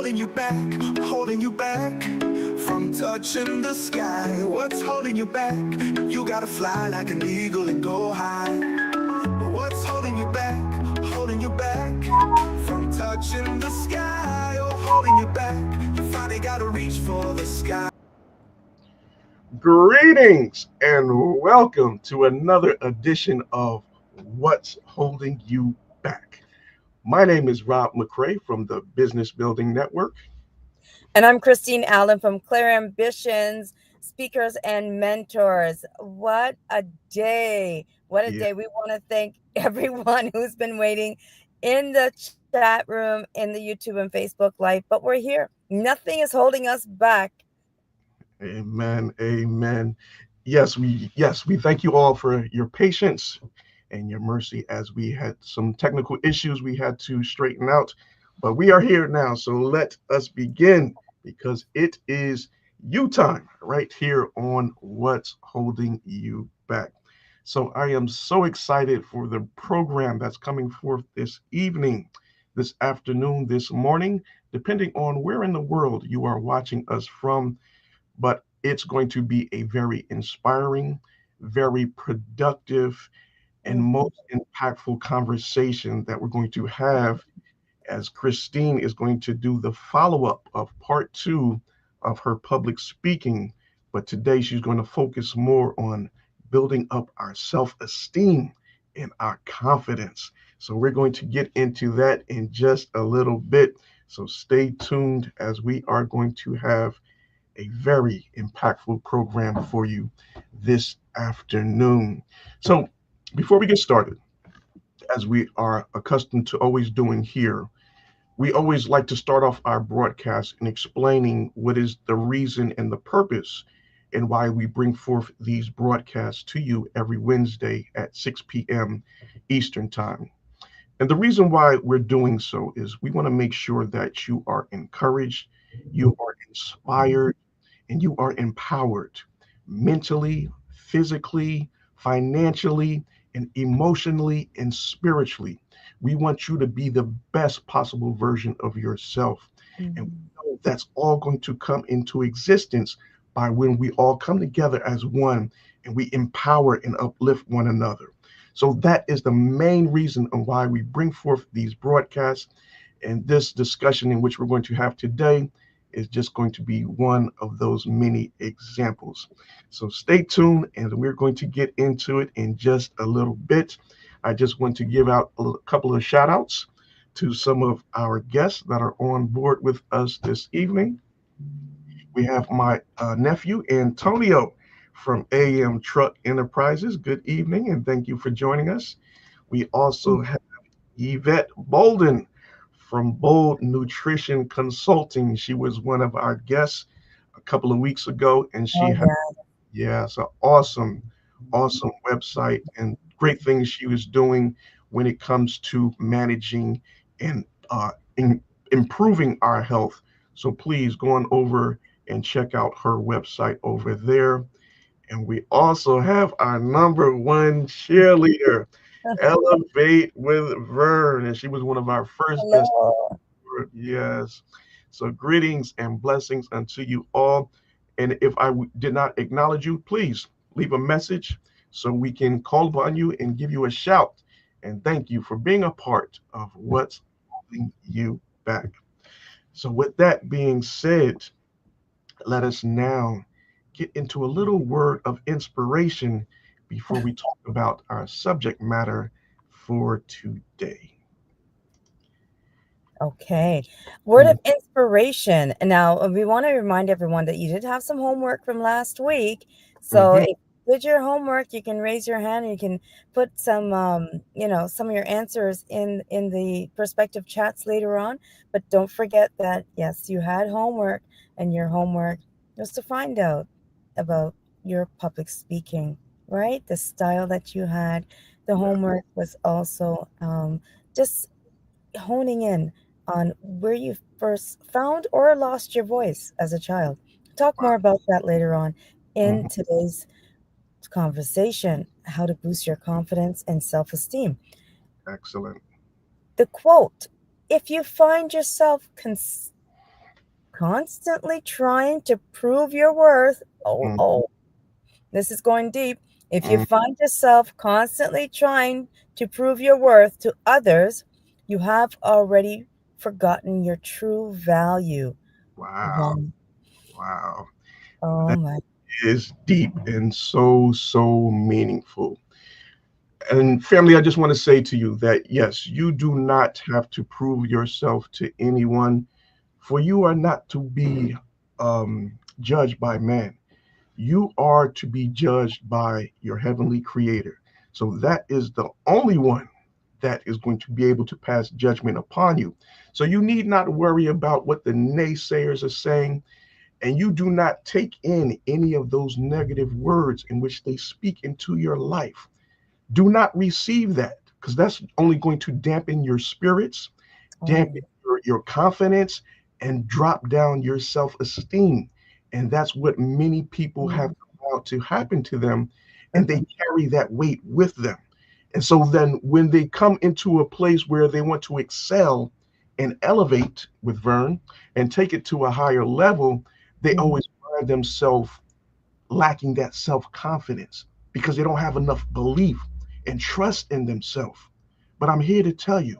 holding you back, holding you back from touching the sky? What's holding you back? You gotta fly like an eagle and go high. But what's holding you back from touching the sky? Oh, holding you back. You finally gotta reach for the sky. Greetings and welcome to another edition of What's Holding You Back. My name is Rob McCray from the Business Building Network. And I'm Christine Allen from Clear Ambitions, Speakers and Mentors. What a day. What a Yeah, day. We want to thank everyone who's been waiting in the chat room, in the YouTube and Facebook Live, but we're here. Nothing is holding us back. amen, amen. Yes, we thank you all for your patience and your mercy as we had some technical issues we had to straighten out, but we are here now. So let us begin because it is you time right here on What's Holding You Back. So I am so excited for the program that's coming forth this evening, this afternoon, this morning, depending on where in the world you are watching us from. But it's going to be a very inspiring, very productive, and Mhm. most impactful conversation that we're going to have as Christine is going to do the follow up of part two of her public speaking. But today she's going to focus more on building up our self esteem and our confidence. So we're going to get into that in just a little bit. So stay tuned as we are going to have a very impactful program for you this afternoon. So before we get started, as we are accustomed to always doing here, we always like to start off our broadcast in explaining what is the reason and the purpose and why we bring forth these broadcasts to you every Wednesday at 6 p.m. Eastern Time. And the reason why we're doing so is we want to make sure that you are encouraged, you are inspired, and you are empowered mentally, physically, financially, and emotionally and spiritually. We want you to be the best possible version of yourself. And we Mhm. know that's all going to come into existence by when we all come together as one and we empower and uplift one another. So that is the main reason of why we bring forth these broadcasts. And this discussion in which we're going to have today is just going to be one of those many examples. So stay tuned and we're going to get into it in just a little bit. I just want to give out a couple of shout outs to some of our guests that are on board with us this evening. We have my nephew, Antonio from AM Truck Enterprises. Good evening and thank you for joining us. We also have Yvette Bolden from Bold Nutrition Consulting. She was one of our guests a couple of weeks ago, and she Oh, had, yeah. yeah, it's an awesome website and great things she was doing when it comes to managing and improving our health. So please go on over and check out her website over there. And we also have our number one cheerleader, Elevate with Vern, and she was one of our first guests. Hello. Yes. So greetings and blessings unto you all. And if did not acknowledge you, please leave a message so we can call upon you and give you a shout. And thank you for being a part of what's holding you back. So with that being said, let us now get into a little word of inspiration before we talk about our subject matter for today. Okay. Word of inspiration. Now, we want to remind everyone that you did have some homework from last week. So, Mhm. if you did your homework, you can raise your hand and you can put some, some of your answers in the perspective chats later on. But don't forget that, yes, you had homework, and your homework was to find out about your public speaking, right? The style that you had. The Yeah. homework was also just honing in on where you first found or lost your voice as a child. Talk more about that later on in Mhm. today's conversation, how to boost your confidence and self esteem. Excellent. The quote: if you find yourself constantly trying to prove your worth, Mm, this is going deep. If you mm. find yourself constantly trying to prove your worth to others, you have already forgotten your true value. Wow. Wow. Wow. Oh That my. is deep and so, so meaningful. And family, I just want to say to you that yes, you do not have to prove yourself to anyone, for you are not to be judged by man. You are to be judged by your heavenly creator. So that is the only one that is going to be able to pass judgment upon you. So you need not worry about what the naysayers are saying, and you do not take in any of those negative words in which they speak into your life. Do not receive that, because that's only going to dampen your spirits, Oh. dampen your confidence, and drop down your self-esteem. And that's what many people have Mm. allowed to happen to them, and they carry that weight with them. And so then when they come into a place where they want to excel and elevate with Vern and take it to a higher level, they Mhm. always find themselves lacking that self confidence because they don't have enough belief and trust in themselves. But I'm here to tell you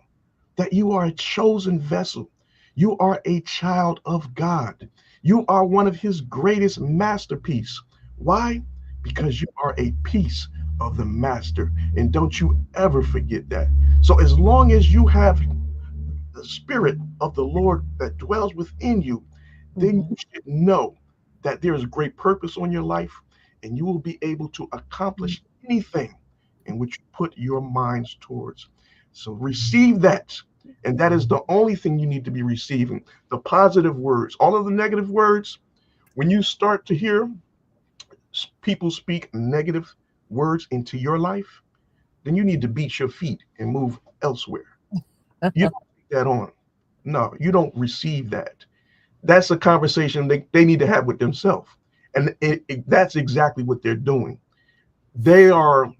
that you are a chosen vessel. You are a child of God. You are one of his greatest masterpiece. Why? Because you are a piece of the master. And don't you ever forget that. So as long as you have the spirit of the Lord that dwells within you, then Mhm. you should know that there is great purpose on your life and you will be able to accomplish anything in which you put your minds towards. So receive that. And that is the only thing you need to be receiving. The positive words, all of the negative words, when you start to hear people speak negative words into your life, then you need to beat your feet and move elsewhere. You don't take that on. No, you don't receive that. That's a conversation they need to have with themselves. And that's exactly what they're doing. They are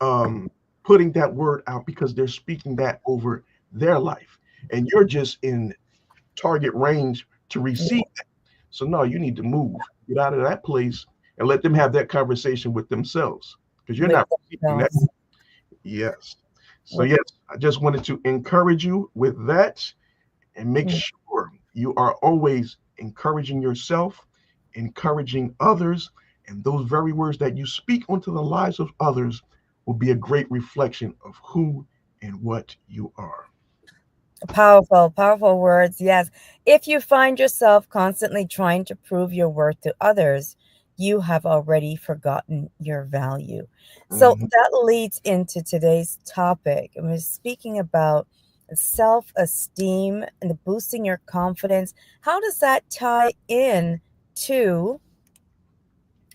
um, putting that word out because they're speaking that over their life. And you're just in target range to receive Yeah, that. So, no, you need to move, get out of that place, and let them have that conversation with themselves because you're with not receiving that. themselves. Yes. So, With yes, I just wanted to encourage you with that and make mm, sure you are always encouraging yourself, encouraging others, and those very words that you speak onto the lives of others will be a great reflection of who and what you are. powerful, powerful words. Yes. If you find yourself constantly trying to prove your worth to others, you have already forgotten your value. So Mhm. that leads into today's topic. And we're speaking about self esteem and the boosting your confidence. How does that tie in to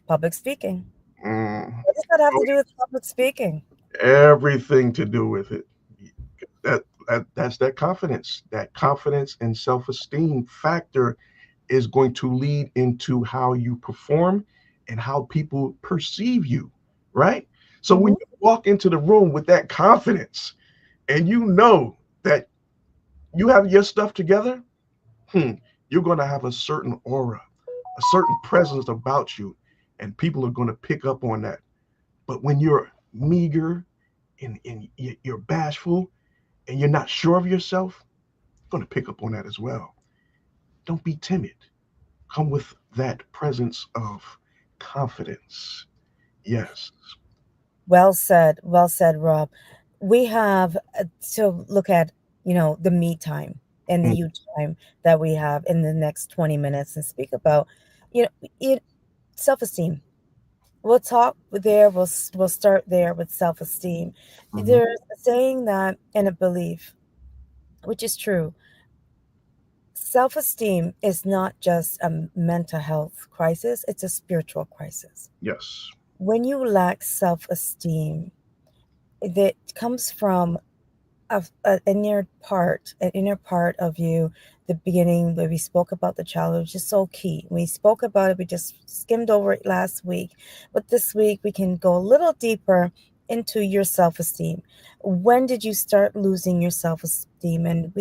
public speaking? Mm. What does that have Oh, to do with public speaking? everything to do with it. That's that confidence. That confidence and self-esteem factor is going to lead into how you perform and how people perceive you, right? So when Hmm. you walk into the room with that confidence and you know that you have your stuff together, hmm, you're going to have a certain aura, a certain presence about you, and people are going to pick up on that. But when you're meager and you're bashful and you're not sure of yourself, you're going to pick up on that as well. Don't be timid. Come with that presence of confidence. Yes. Well said, Rob. We have to look at, the me time and the Mm, you time that we have in the next 20 minutes and speak about, it, self-esteem. We'll talk there. We'll start there with self-esteem. mhm. There's a saying that and a belief, which is true. Self-esteem is not just a mental health crisis; it's a spiritual crisis. Yes. When you lack self-esteem, that comes from an inner part of you. The beginning where we spoke about the childhood, which is so key. We spoke about it. We just skimmed over it last week, but this week we can go a little deeper into your self-esteem. When did you start losing your self-esteem? And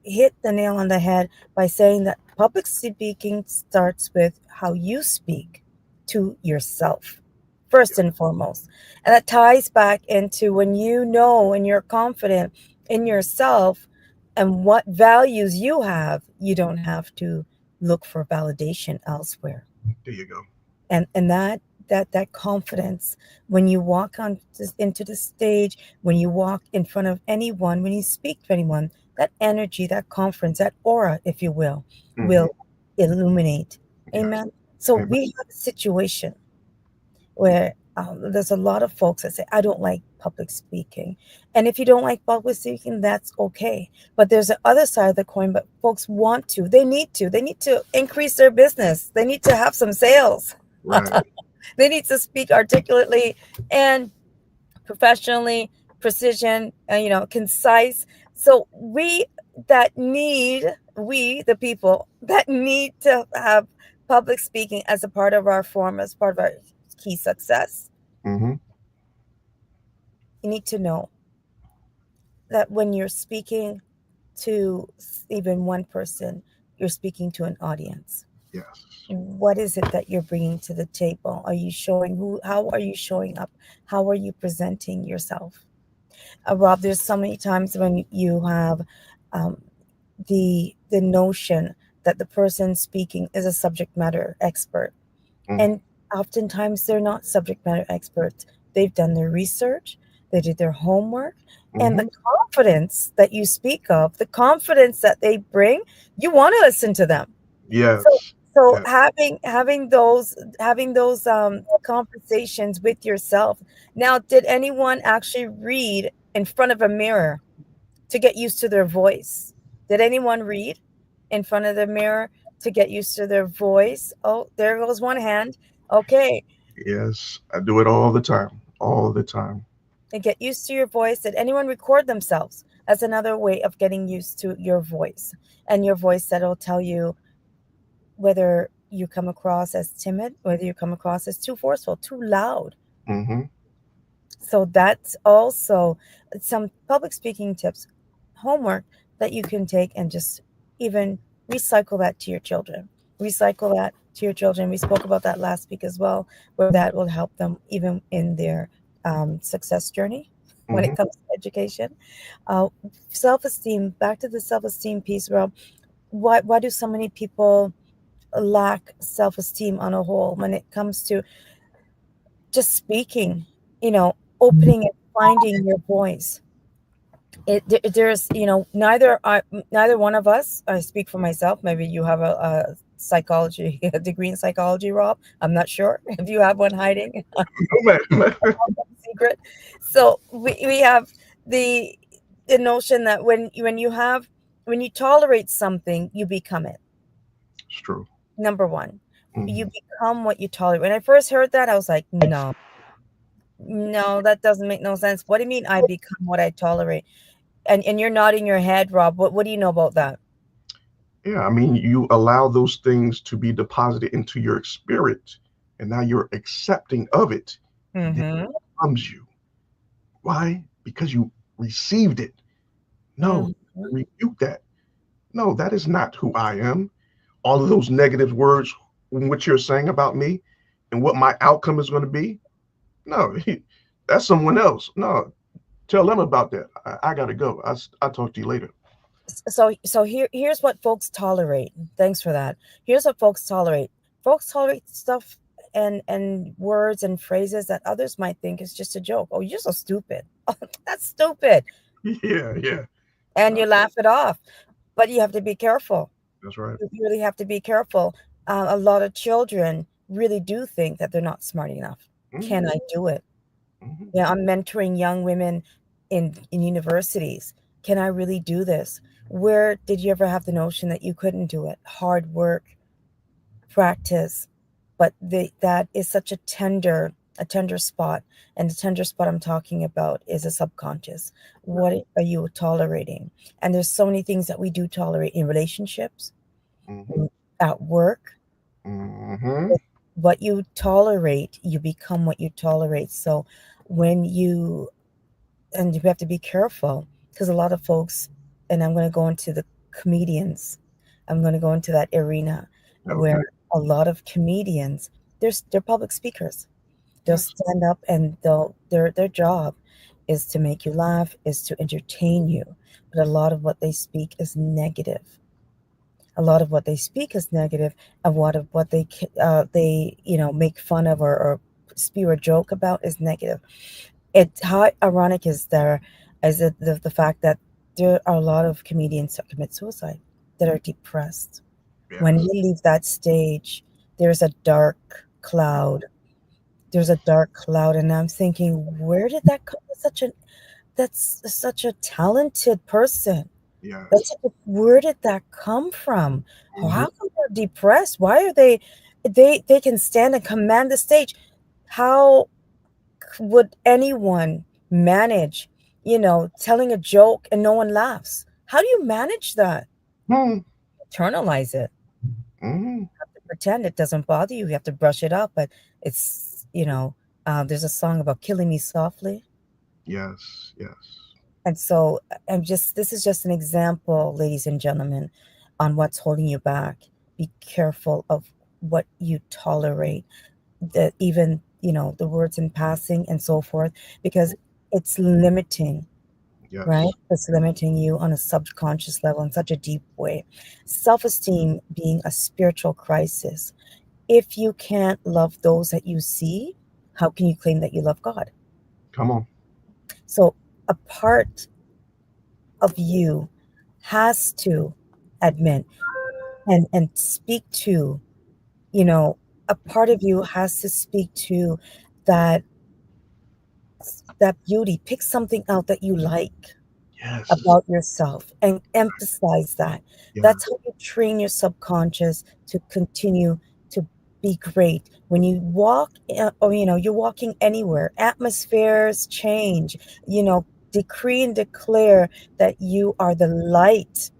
hit the nail on the head by saying that public speaking starts with how you speak to yourself, first and foremost. And that ties back into when you know and you're confident in yourself and what values you have, you don't have to look for validation elsewhere. There you go. And that confidence, when you walk on into the stage, when you walk in front of anyone, when you speak to anyone, that energy, that confidence, that aura, if you Hmm. will illuminate. Yes. Amen. So Amen. we have a situation where there's a lot of folks that say, I don't like public speaking. And if you don't like public speaking, that's okay. But there's the other side of the coin, but folks want to, they need to increase their business. They need to have some sales. Right. They need to speak articulately and professionally, precision, concise. So we, the people that need to have public speaking as a part of our form, as part of our key success, Hmm. you need to know that when you're speaking to even one person, you're speaking to an audience. Yes. What is it that you're bringing to the table? Are you showing how are you showing up? How are you presenting yourself? Rob, there's so many times when you have um, the notion that the person speaking is a subject matter expert, Hmm. and oftentimes they're not subject matter experts. They've done their research, they did their homework, and the Hmm. confidence that you speak of, the confidence that they bring, you want to listen to them. So Yes. so Yes. having those conversations with yourself. Now, did anyone actually read in front of a mirror to get used to their voice? Did anyone read in front of the mirror to get used to their voice? Oh, there goes one hand. Okay, Yes. I do it all the time. All the time. and get used to your voice. Did anyone record themselves? That's another way of getting used to your voice, and your voice that'll tell you whether you come across as timid, whether you come across as too forceful, too loud. Hmm. So that's also some public speaking tips, homework that you can take and just even recycle that to your children. Recycle that to your children. We spoke about that last week as well, where that will help them even in their success journey when Hmm. it comes to education. Uh, Self esteem, back to the self esteem piece, Rob. Why do so many people lack self esteem on a whole when it comes to just speaking, opening and finding your voice? There's, neither one of us, I speak for myself. Maybe you have a psychology, a degree in psychology, Rob. I'm not sure if you have one hiding No, man. secret. So we have the the notion that when you tolerate something, you become it. It's true. Number one, you Hmm. become what you tolerate. When I first heard that, I was like, no, no, that doesn't make no sense. What do you mean I become what I tolerate? And you're nodding your head, Rob. What do you know about that? Yeah. I mean, you allow those things to be deposited into your spirit, and now you're accepting of it. Then it Mm-hmm. becomes you. Why? Because you received it. No, Mm-hmm. rebuke that. No, that is not who I am. All of those negative words, what you're saying about me and what my outcome is going to be. No, that's someone else. No, tell them about that. I got to go. I'll talk to you later. So here's what folks tolerate. Thanks for that. Here's what folks tolerate. Folks tolerate stuff and words and phrases that others might think is just a joke. Oh, you're so stupid. Oh, that's stupid. Yeah, yeah. And No, you laugh it off. But you have to be careful. that's right. You really have to be careful. A lot of children really do think that they're not smart enough. Can Hmm. I do it? Hmm. Yeah, I'm mentoring young women in universities. Can I really do this? Where did you ever have the notion that you couldn't do it? Hard work, practice, but that is such a tender spot, and the tender spot I'm talking about is a subconscious. What are you tolerating? And there's so many things that we do tolerate in relationships, Hmm. at work. Hmm. What you tolerate, you become what you tolerate. So when you and you have to be careful, because a lot of folks, and I'm going to go into the comedians. I'm going to go into that arena Okay. where a lot of comedians, they're public speakers. They'll Yes. stand up and their job is to make you laugh, is to entertain you. But a lot of what they speak is negative. A lot of what they speak is negative, and what they make fun of, or spew a joke about is negative. It's how ironic is the fact that there are a lot of comedians that commit suicide, that are depressed. When Yes. we leave that stage, there's a dark cloud. There's a dark cloud, and I'm thinking, where did that come? That's such a talented person. Yes. Where did that come from? Hmm. How come they're depressed? Why are they can stand and command the stage? How would anyone manage, telling a joke and no one laughs? How do you manage that? Hmm. Internalize it. Hmm. Pretend it doesn't bother you. You have to brush it up, but there's a song about killing me softly. Yes. Yes. And so this is just an example, ladies and gentlemen, on what's holding you back. Be careful of what you tolerate, that even, the words in passing and so forth, because it's limiting, right? Yes. It's limiting you on a subconscious level in such a deep way. Self esteem being a spiritual crisis. If you can't love those that you see, how can you claim that you love God? Come on. So, a part of you has to admit and speak to, you know, a part of you has to speak to that that beauty. Pick something out that you like Yes. about yourself and emphasize that. That's Yes. how you train your subconscious to continue to be great. When you walk, or you're walking anywhere, atmospheres change. Decree and declare that you are the light.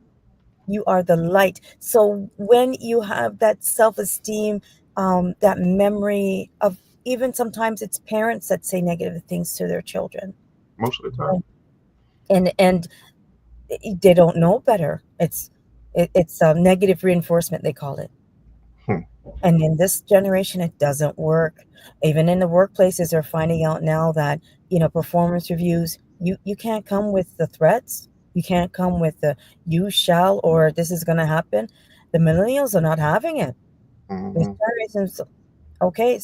You are the light. So when you have that self-esteem, that memory of, even sometimes it's parents that say negative things to their children, Most of the time. and they don't know better. It's negative reinforcement, they call it. Hmm. And in this generation, it doesn't work. Even in the workplaces, they're finding out now that, performance reviews, you can't come with the threats. You can't come with the "you shall" or "this is going to happen." The millennials are not having it. This Hmm. generation's okay.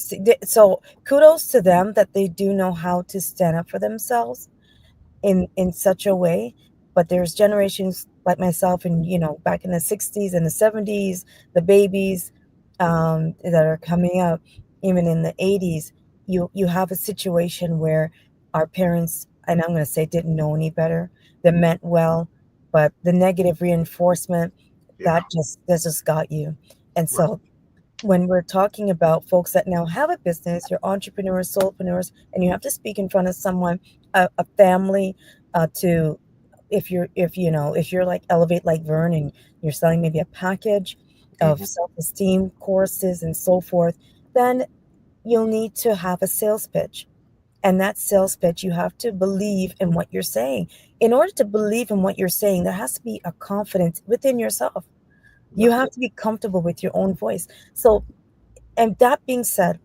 So kudos to them that they do know how to stand up for themselves in such a way. But there's generations like myself, and back in the 60s and the 70s, the babies, that are coming up, even in the 80s. You have a situation where our parents, and I'm going to say, didn't know any better. They meant well, but the negative reinforcement, Yeah. that just got you. And Right. so when we're talking about folks that now have a business, you're entrepreneurs, solopreneurs, and you have to speak in front of someone, a family, to if you're like Elevate Like Vern, and you're selling maybe a package of Hmm. self-esteem courses and so forth, then you'll need to have a sales pitch. And that sales pitch, you have to believe in what you're saying. In order to believe in what you're saying, there has to be a confidence within yourself. You Yep. have to be comfortable with your own voice. So, and that being said,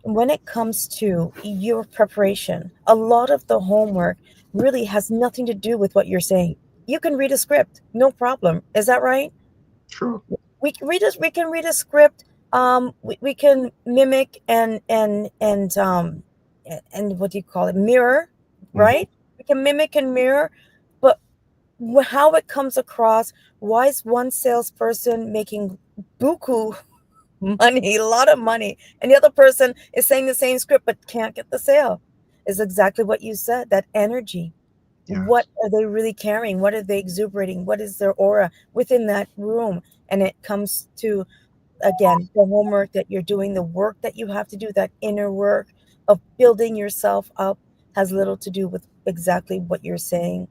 when it comes to your preparation, a lot of the homework really has nothing to do with what you're saying. You can read a script, no problem. Is that right? True. We can read a script. We can mimic and what do you call it? Mirror, Hmm. right? We can mimic and mirror, but how it comes across. Why is one salesperson making buku money, a lot of money, and the other person is saying the same script but can't get the sale? Is exactly what you said, that energy. What Yes. are they really carrying? What are they exuberating? What is their aura within that room? And it comes to, again, the homework that you're doing, the work that you have to do, that inner work of building yourself up, has little to do with exactly what you're saying.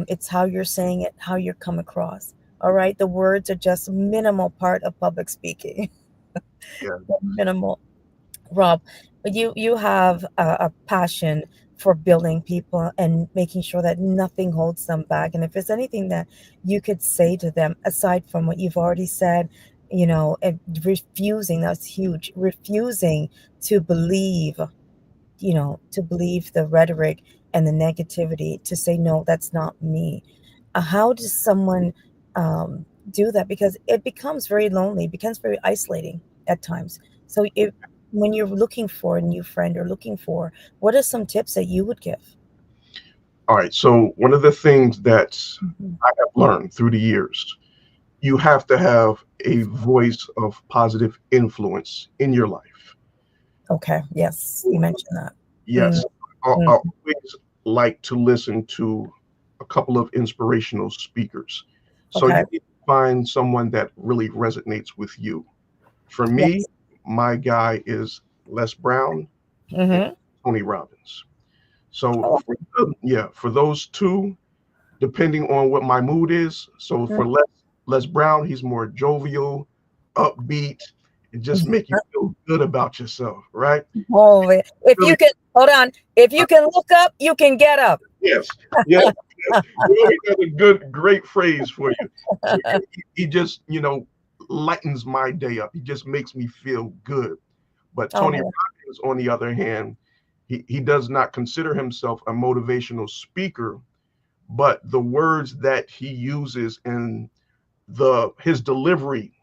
It's how you're saying it, how you come across. All right, the words are just minimal part of public speaking. Yeah. Minimal. Rob, you have a passion for building people and making sure that nothing holds them back. And if there's anything that you could say to them aside from what you've already said, and refusing, that's huge, refusing to believe, to believe the rhetoric and the negativity, to say, no, that's not me. How does someone do that? Because it becomes very lonely, it becomes very isolating at times. So when you're looking for a new friend or looking for, what are some tips that you would give? All right. So one of the things that Mhm. I have learned through the years, you have to have a voice of positive influence in your life. Okay, yes, you mentioned that. Mm, Yes, I mm, always like to listen to a couple of inspirational speakers. So okay, you need to find someone that really resonates with you. For me, yes. my guy is Les Brown and Hmm. Tony Robbins. So Oh, for those two, depending on what my mood is. So mm. for Les Brown, he's more jovial, upbeat, and just make you feel good about yourself, right? Oh, if Really, you can, hold on, if you can look up, you can get up. yes, yes, yes. You always got a great phrase for you. So he just, lightens my day up. He just makes me feel good. But Tony Oh, Robbins, on the other hand, he does not consider himself a motivational speaker, but the words that he uses in the his delivery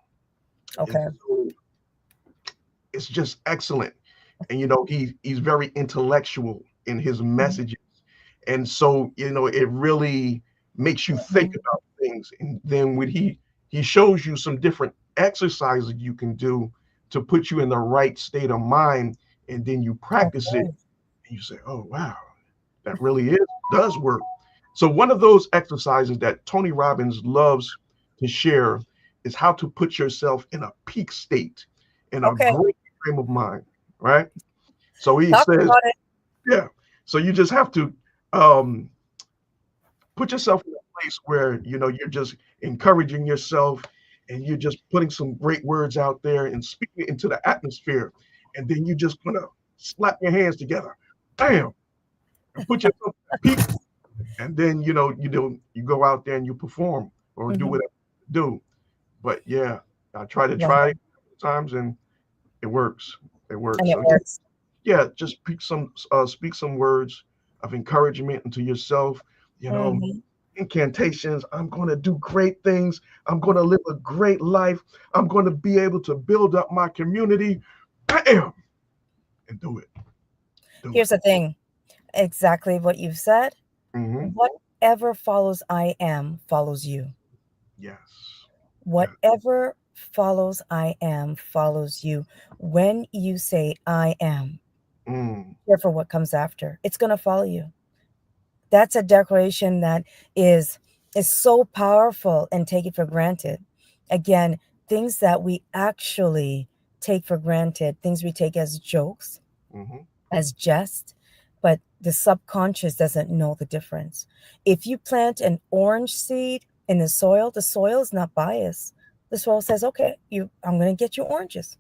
is okay. so, it's just excellent. And he's very intellectual in his Mhm. messages. And so, it really makes you think Mhm. about things. And then when he shows you some different exercises you can do to put you in the right state of mind, and then you practice it Okay. and you say, "Oh wow, that really does work." So one of those exercises that Tony Robbins loves to share is how to put yourself in a peak state, in a Okay. great frame of mind, right? So he Talk says, about it. yeah. So you just have to um, put yourself in a place where you're just encouraging yourself, and you're just putting some great words out there and speaking it into the atmosphere, and then you just gonna slap your hands together, bam, and put yourself in a peak. And then you go out there and you perform or do Mhm. whatever you do. But yeah, I try Wow. it times, and it works. It And works. it So works. yeah, just speak some words of encouragement into yourself. You know, Hmm. incantations. I'm going to do great things. I'm going to live a great life. I'm going to be able to build up my community. Bam, and do it. Do it. Here's the thing, exactly what you've said. Hmm. Whatever follows I am follows you. Yes. Yeah. Whatever follows I am follows you. When you say I am, Mm, careful what comes after. It's going to follow you. That's a declaration that is is so powerful and take it for granted. Again, things that we actually take for granted, things we take as jokes, hmm as jest, but the subconscious doesn't know the difference. If you plant an orange seed in the soil is not biased. The soil says, "Okay, I'm going to get you oranges."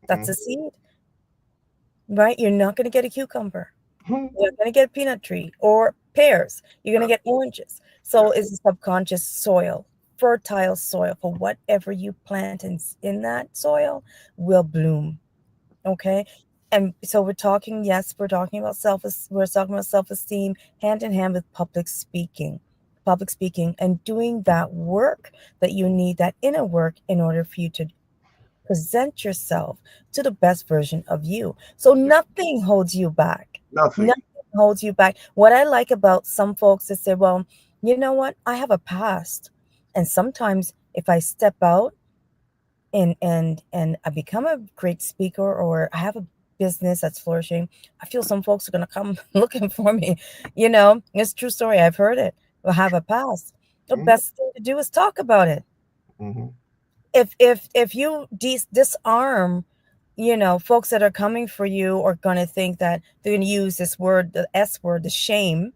That's a hmm seed, right? You're not going to get a cucumber. hmm You're going to get a peanut tree or pears. You're going to Yeah. get oranges. Yeah. So is the subconscious soil, fertile soil for whatever you plant in that soil will bloom. Okay. And so we're talking, yes, we're talking about self-esteem hand in hand with public speaking and doing that work that you need, that inner work in order for you to present yourself to the best version of you. So nothing holds you back. Nothing. Nothing holds you back. What I like about some folks is say, well, you know what? I have a past. And sometimes if I step out and I become a great speaker or I have a business that's flourishing, I feel some folks are gonna come looking for me. It's a true story. I've heard it. I have a past. The Hmm. best thing to do is talk about it. Hmm. If you disarm, folks that are coming for you are going to think that they're going to use this word, the S word, the shame,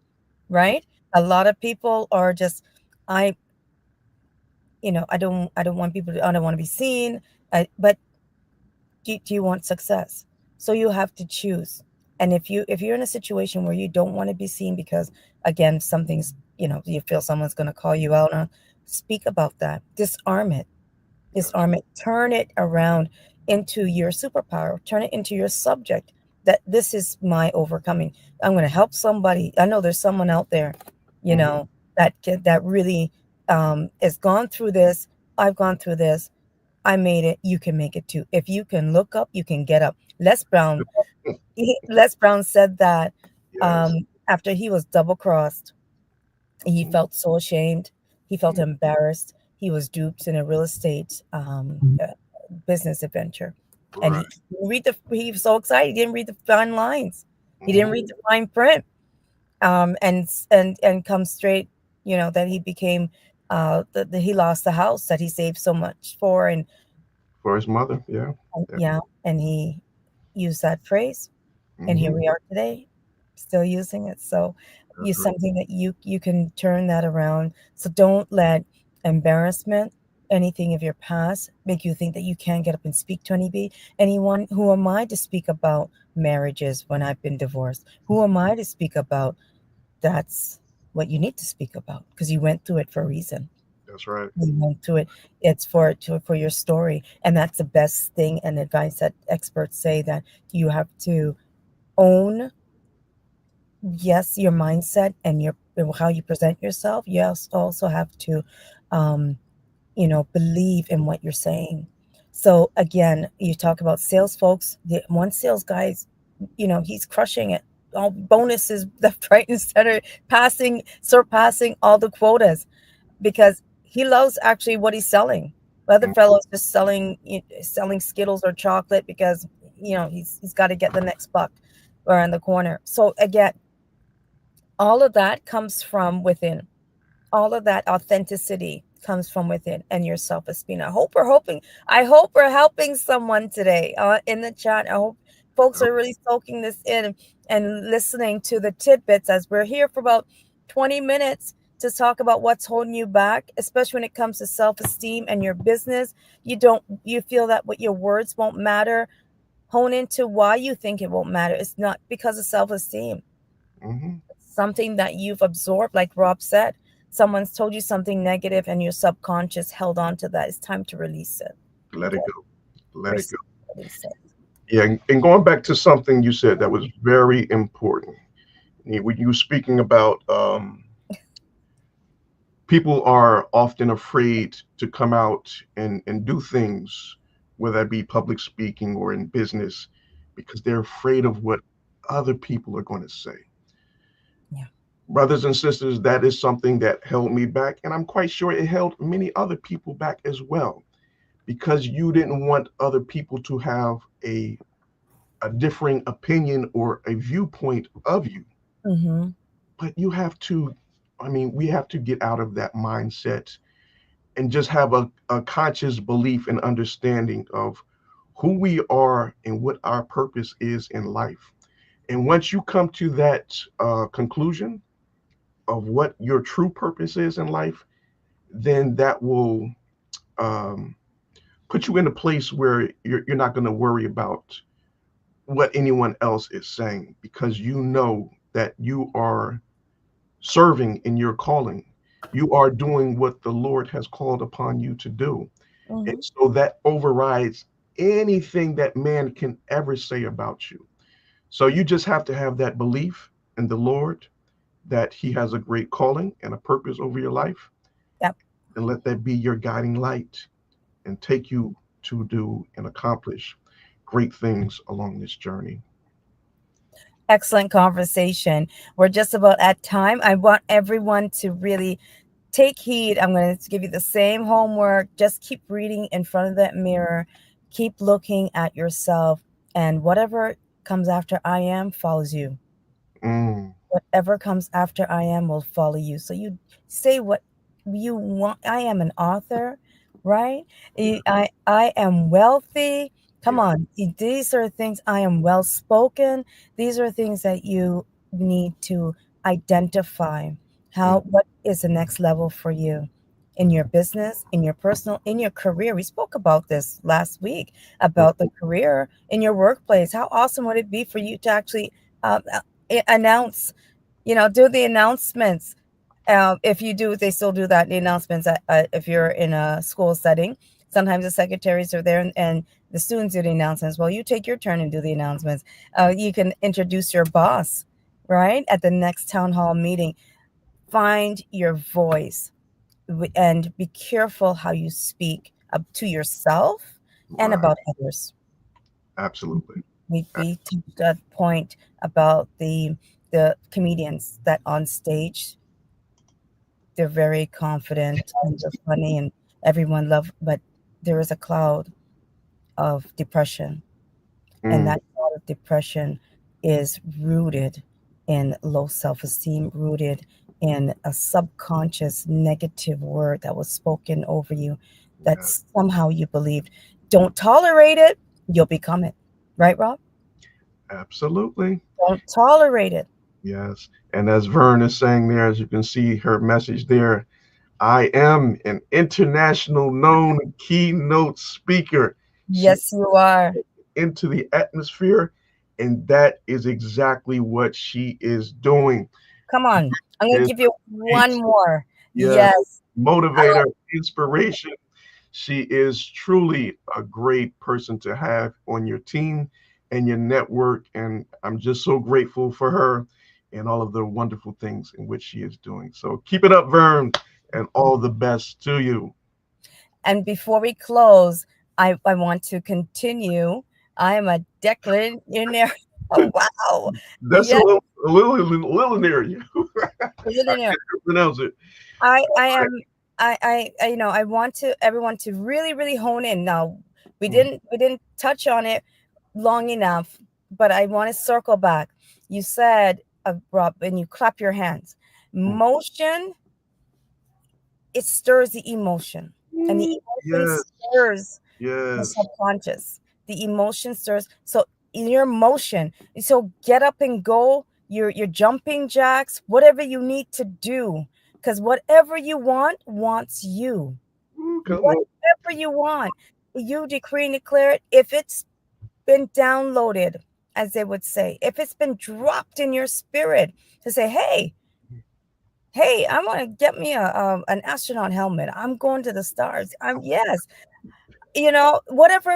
right? A lot of people are just, I I don't want people to, I don't want to be seen. But do you want success? So you have to choose. And if you're in a situation where you don't want to be seen because, again, something's, you feel someone's going to call you out on, speak about that. Disarm it. Yes. Disarm it. Turn it around into your superpower. Turn it into your subject. That this is my overcoming. I'm going to help somebody. I know there's someone out there, you Hmm. know, that really has gone through this. I've gone through this. I made it. You can make it too. If you can look up, you can get up. Les Brown said that Yes. after he was double crossed, he Mhm. felt so ashamed. He felt embarrassed. He was duped in a real estate business adventure, and Right. he was so excited. He didn't read the fine lines. He didn't Hmm. read the fine print. And come straight, that he became that he lost the house that he saved so much for, For his mother. Yeah. Yeah. and he used that phrase, and Hmm. here we are today, still using it. So That's you right. something that you can turn that around. So don't let embarrassment, anything of your past, make you think that you can't get up and speak to anyone. Who am I to speak about marriages when I've been divorced? Who am I to speak about? That's what you need to speak about, because you went through it for a reason. That's right. You went through it. It's for your story, and that's the best thing and advice that experts say, that you have to own, yes, your mindset and your how you present yourself. You also have to um, believe in what you're saying. So again, you talk about sales folks. The one sales guy's, he's crushing it. All bonuses left, right, and center, surpassing all the quotas, because he loves actually what he's selling. The other Mhm. fellow's just selling Skittles or chocolate because he's got to get the next buck around the corner. So again, all of that comes from within. All of that authenticity comes from within, and your self-esteem. I hope we're helping someone today in the chat. I hope folks are really soaking this in and listening to the tidbits, as we're here for about 20 minutes to talk about what's holding you back, especially when it comes to self-esteem and your business. You feel that what your words won't matter. Hone into why you think it won't matter. It's not because of self-esteem. Hmm. Something that you've absorbed, like Rob said. Someone's told you something negative and your subconscious held on to that. It's time to release it. Let it Okay. go. Let it go. Release it. Yeah. And going back to something you said that was very important. When you were speaking about people are often afraid to come out and do things, whether that be public speaking or in business, because they're afraid of what other people are going to say. Yeah. Brothers and sisters, that is something that held me back. And I'm quite sure it held many other people back as well, because you didn't want other people to have a differing opinion or a viewpoint of you. Mm-hmm. But you have to, I mean, we have to get out of that mindset and just have a conscious belief and understanding of who we are and what our purpose is in life. And once you come to that conclusion of what your true purpose is in life, then that will um, put you in a place where you're not going to worry about what anyone else is saying, because you know that you are serving in your calling. You are doing what the Lord has called upon you to do. And Mm-hmm. so that overrides anything that man can ever say about you. So you just have to have that belief in the Lord, that He has a great calling and a purpose over your life, Yep. and let that be your guiding light and take you to do and accomplish great things along this journey. Excellent conversation. We're just about at time. I want everyone to really take heed. I'm going to give you the same homework. Just keep reading in front of that mirror. Keep looking at yourself, and whatever comes after I am follows you. Mm, Whatever comes after I am will follow you. So you say what you want. I am an author, right? yeah, I am wealthy. Come yeah, on. These are things. I am well spoken. These are things that you need to identify. mm, What is the next level for you in your business, in your personal, in your career? We spoke about this last week mm, about the career in your workplace. How awesome would it be for you to actually Announce, do the announcements. If you do, they still do that, the announcements. If you're in a school setting, sometimes the secretaries are there, and the students do the announcements. Well, you take your turn and do the announcements. You can introduce your boss, right, at the next town hall meeting. Find your voice, and be careful how you speak to yourself and Right. about others. Absolutely. We touched that point about the comedians that on stage, they're very confident and they're funny and everyone love, but there is a cloud of depression, and Mm, that cloud of depression is rooted in low self-esteem, rooted in a subconscious negative word that was spoken over you, that yeah, somehow you believed. Don't tolerate it, you'll become it. Right, Rob? absolutely. Don't tolerate it. Yes. And as Vern is saying there, as you can see her message there, I am an international known keynote speaker. She Yes, you are. into the atmosphere, and that is exactly what she is doing. Come on. I'm going to Is give you a one more. yes, Yes. motivator, inspiration. She is truly a great person to have on your team and your network. And I'm just so grateful for her and all of the wonderful things in which she is doing. So keep it up, Vern, and all the best to you. And before we close, I want to continue. I am a declinaire. Oh, wow. That's Yes, little near you. I millionaire. can't pronounce it. I am. I want to everyone to really, really hone in. Now, Mm, we didn't touch on it long enough, but I want to circle back. You said, Rob, and you clap your hands. mm. Motion, it stirs the emotion, and the emotion Yes, stirs the yes. subconscious. The emotion stirs. So in your motion, so get up and go. Your jumping jacks, whatever you need to do, because whatever you want wants you. Ooh, come on. Whatever you want, you decree and declare it. If it's been downloaded, as they would say, if it's been dropped in your spirit to say, hey, I want to get me an astronaut helmet. I'm going to the stars. I'm yes. Whatever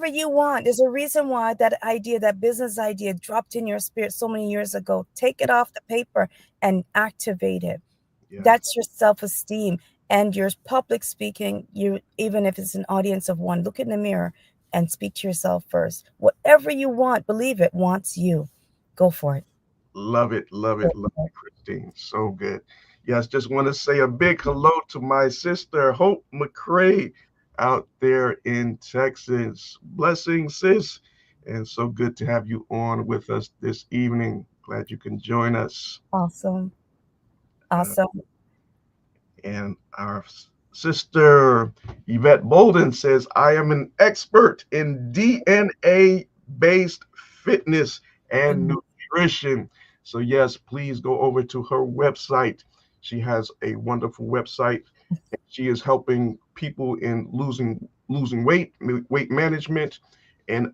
you want, there's a reason why that idea, that business idea dropped in your spirit so many years ago. Take it off the paper and activate it. Yeah. That's your self-esteem and your public speaking. You, even if it's an audience of one, look in the mirror and speak to yourself first. Whatever you want, believe it wants you. Go for it. Love it, love Go it, love for it, Christine. So good. Yes, just want to say a big hello to my sister, Hope McCrae, out there in Texas. Blessings, sis. And so good to have you on with us this evening. Glad you can join us. Awesome. Uh, Awesome. and our sister, Yvette Bolden, says, I am an expert in DNA based fitness and Mm, nutrition. So, yes, please go over to her website. She has a wonderful website. She is helping people in losing weight management, and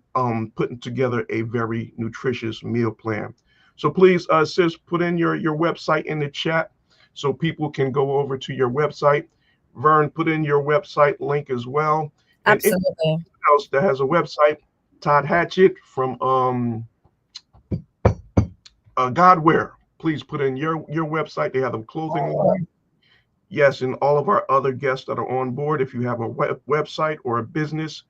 putting together a very nutritious meal plan. So please, sis, put in your website in the chat so people can go over to your website. Vern, put in your website link as well. And anyone absolutely. else that has a website, Todd Hatchett from Godware, please put in your website. They have a clothing line. Yes, and all of our other guests that are on board, if you have a website or a business,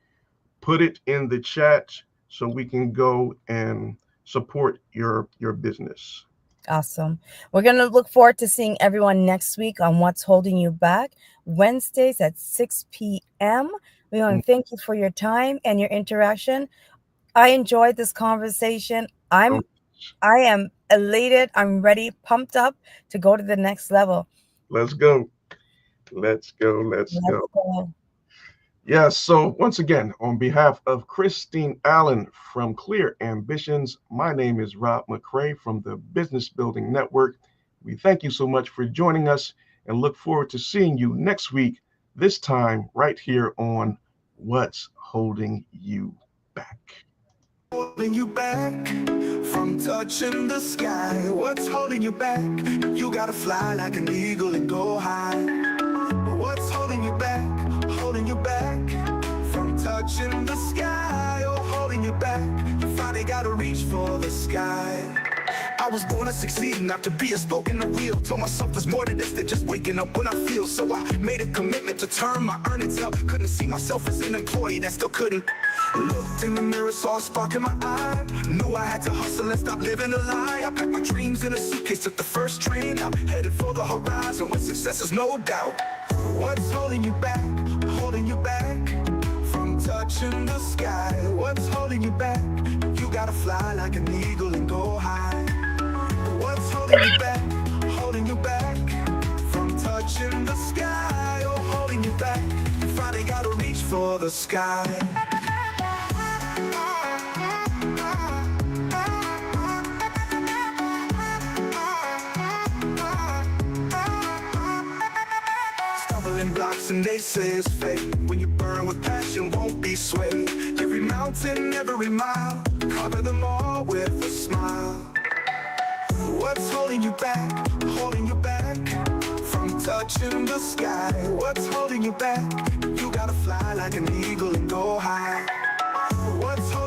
put it in the chat so we can go and support your business. Awesome. We're going to look forward to seeing everyone next week on What's Holding You Back, Wednesdays at 6 p.m. We want Mm, to thank you for your time and your interaction. I enjoyed this conversation. so I am elated. I'm ready, pumped up to go to the next level. let's go. Let's go. Let's Let's go. go. Yes. So once again, on behalf of Christine Allen from Clear Ambitions, my name is Rob McCrae from the Business Building Network. We thank you so much for joining us and look forward to seeing you next week, this time right here on What's Holding You Back. holding you back from touching the sky? What's holding you back? You gotta fly like an eagle and go high. What's holding you back? Holding you back from touching the sky. Oh, holding you back. You finally gotta reach for the sky. I was born to succeed, not to be a spoken the real. Told myself there's more to this than just waking up when I feel. So I made a commitment to turn my earnings up. Couldn't see myself as an employee that still couldn't. Looked in the mirror, saw a spark in my eye. Knew I had to hustle and stop living a lie. I packed my dreams in a suitcase, took the first train out, headed for the horizon with success is no doubt. What's holding you back? Holding you back from touching the sky. What's holding you back? You gotta fly like an eagle and go high. What's holding you back? Holding you back from touching the sky. Oh, holding you back. You finally gotta reach for the sky. Stumbling blocks and they say it's fake. When you burn with passion, won't be swayed. Every mountain, every mile, cover them all with a smile. What's holding you back? Holding you back from touching the sky. What's holding you back? You gotta fly like an eagle and go high. What's holding